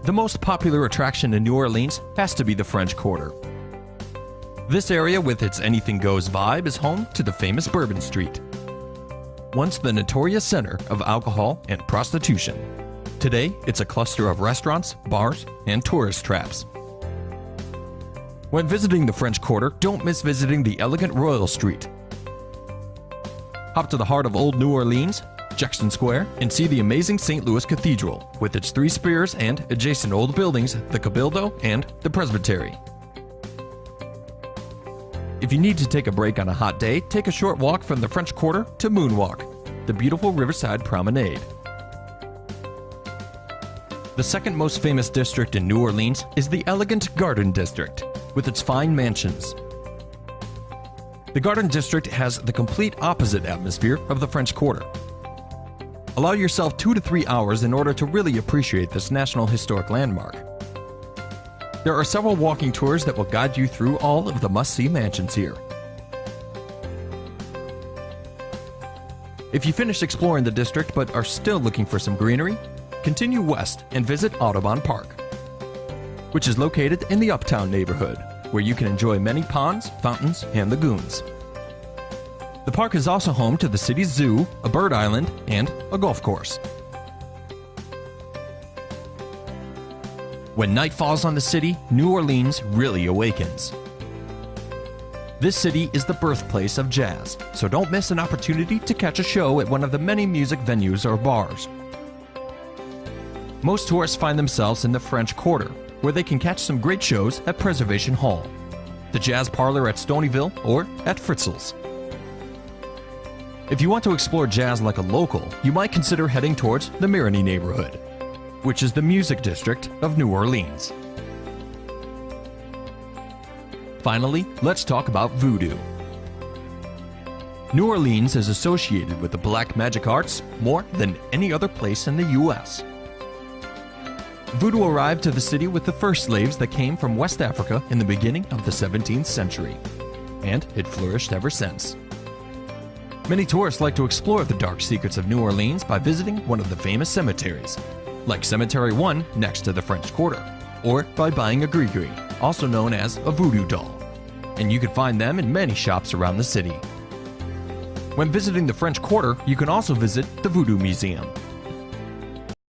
The most popular attraction in New Orleans has to be the French Quarter. This area with its anything goes vibe is home to the famous Bourbon Street, once the notorious center of alcohol and prostitution. Today, it's a cluster of restaurants, bars, and tourist traps. When visiting the French Quarter, don't miss visiting the elegant Royal Street. Hop to the heart of Old New Orleans, Jackson Square, and see the amazing St. Louis Cathedral with its 3 spires and adjacent old buildings, the Cabildo and the Presbytery. If you need to take a break on a hot day, take a short walk from the French Quarter to Moonwalk, the beautiful riverside promenade. The second most famous district in New Orleans is the elegant Garden District, with its fine mansions. The Garden District has the complete opposite atmosphere of the French Quarter. Allow yourself 2 to 3 hours in order to really appreciate this National Historic Landmark. There are several walking tours that will guide you through all of the must-see mansions here. If you finish exploring the district but are still looking for some greenery, continue west and visit Audubon Park, which is located in the Uptown neighborhood, where you can enjoy many ponds, fountains, and lagoons. The park is also home to the city's zoo, a bird island, and a golf course. When night falls on the city, New Orleans really awakens. This city is the birthplace of jazz, so don't miss an opportunity to catch a show at one of the many music venues or bars. Most tourists find themselves in the French Quarter, where they can catch some great shows at Preservation Hall, the Jazz Parlor at Stonyville, or at Fritzl's. If you want to explore jazz like a local, you might consider heading towards the Marigny neighborhood, which is the music district of New Orleans. Finally, let's talk about voodoo. New Orleans is associated with the black magic arts more than any other place in the U.S. Voodoo arrived to the city with the first slaves that came from West Africa in the beginning of the 17th century, and it flourished ever since. Many tourists like to explore the dark secrets of New Orleans by visiting one of the famous cemeteries, like Cemetery 1 next to the French Quarter, or by buying a gris-gris, also known as a voodoo doll, and you can find them in many shops around the city. When visiting the French Quarter, you can also visit the Voodoo Museum,